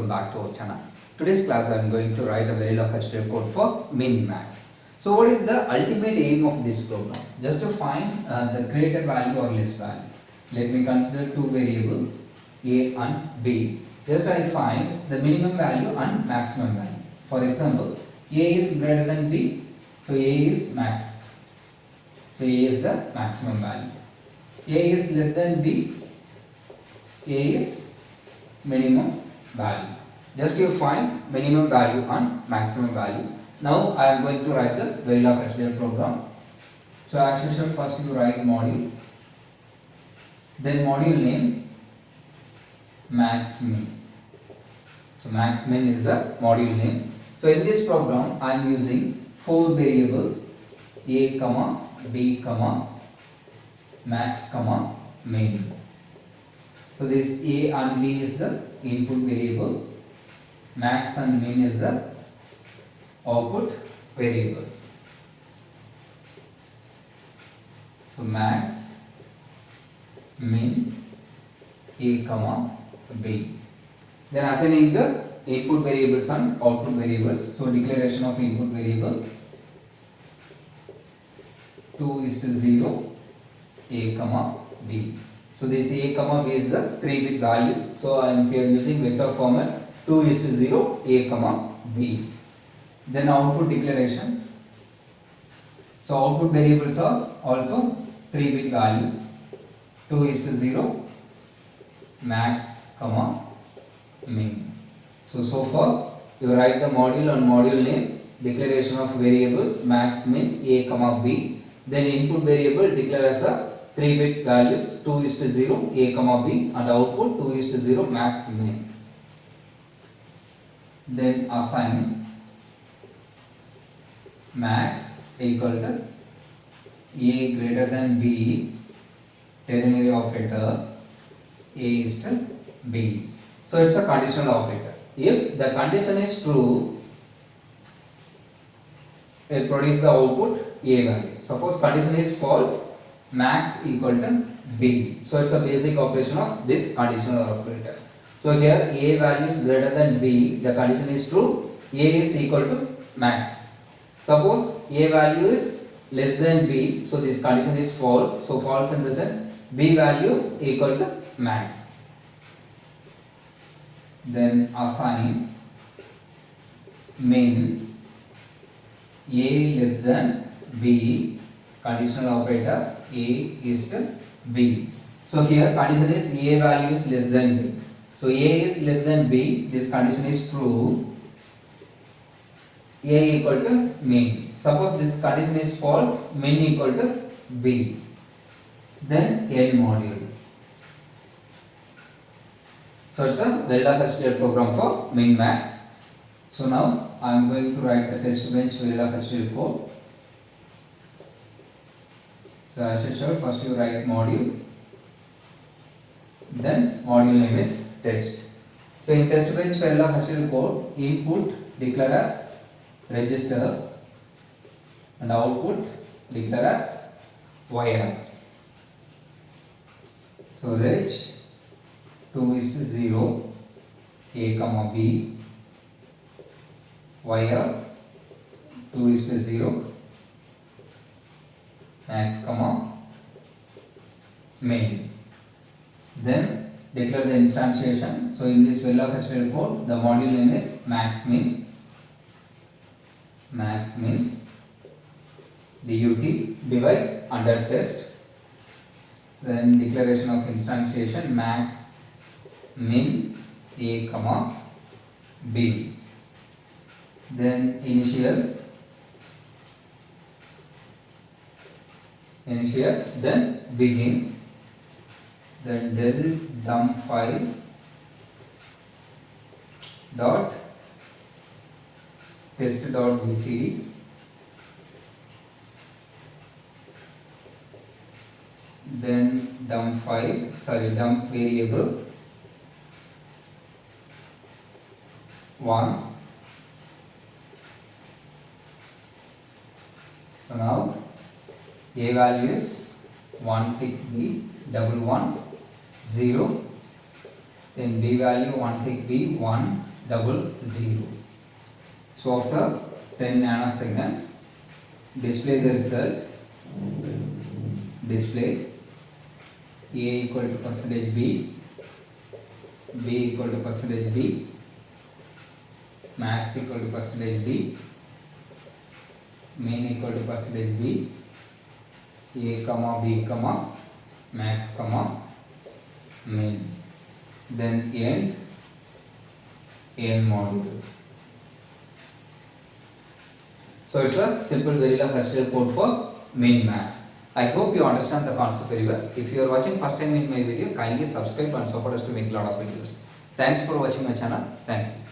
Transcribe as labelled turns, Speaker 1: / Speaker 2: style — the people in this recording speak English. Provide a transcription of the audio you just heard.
Speaker 1: welcome back to our channel. Today's class I am going to write a Verilog HTML code for min max. So what is the ultimate aim of this program? Just to find the greater value or less value. Let me consider two variables a and b. Just I find the minimum value and maximum value. For example, a is greater than b, so a is max. So a is the maximum value. A is less than b, a is minimum value. Just you find minimum value and maximum value. Now I am going to write the Verilog HTML program. So as usual, first you write module, then module name max min. So max min is the module name. So in this program I am using four variables a comma b comma max comma min. So this a and b is the input variable, max and min is the output variables. So max, min, a comma b. Then assigning the input variables and output variables. So declaration of input variable 2:0 a comma b. So this a comma b is the 3-bit value. So I am here using vector format 2:0 a comma b. Then output declaration. So output variables are also 3-bit value 2:0 max comma min. So far you write the module and module name, declaration of variables max min a comma b. Then input variable declare as a 3-bit values 2:0 a comma b and output 2:0 max min. Then assign max equal to a greater than b, ternary operator a is to b. So it's a conditional operator. If the condition is true, it produces the output a value. Suppose condition is false, max equal to b. So it's a basic operation of this conditional operator. So here a value is greater than b, the condition is true, a is equal to max. Suppose a value is less than b, so this condition is false. So false in the sense b value equal to max. Then assign min a less than b, conditional operator a is to b. So here condition is a value is less than b. So a is less than b, this condition is true, a equal to min. Suppose this condition is false, min equal to b. Then end module. So it's a Verilog HTML program for min max. So now I am going to write the test bench Verilog HTML code. So as usual, first you write module, then module name is test. So in test bench Verilog HTML code, input declare as register and output declare as wire. So reg 2:0 a comma b, wire 2:0 max comma min. Then declare the instantiation. So in this Verilog HTML code, the module name is max min dut device under test. Then declaration of instantiation max min a comma b. Then initial, then begin, then del dump file dot test dot bcd, then dump variable 1. So now a value is 1 tick b, 1 1 0, then b value 1 tick b 1, 00. So after 10 nanosecond, display the result. Display A equal to percentage B, B equal to percentage B, max equal to percentage B, mean equal to percentage B, A comma B comma max comma mean. Then end module. So it's a simple Verilog HTML code for min max. I hope you understand the concept very well. If you are watching first time in my video, kindly subscribe and support us to make a lot of videos. Thanks for watching my channel. Thank you.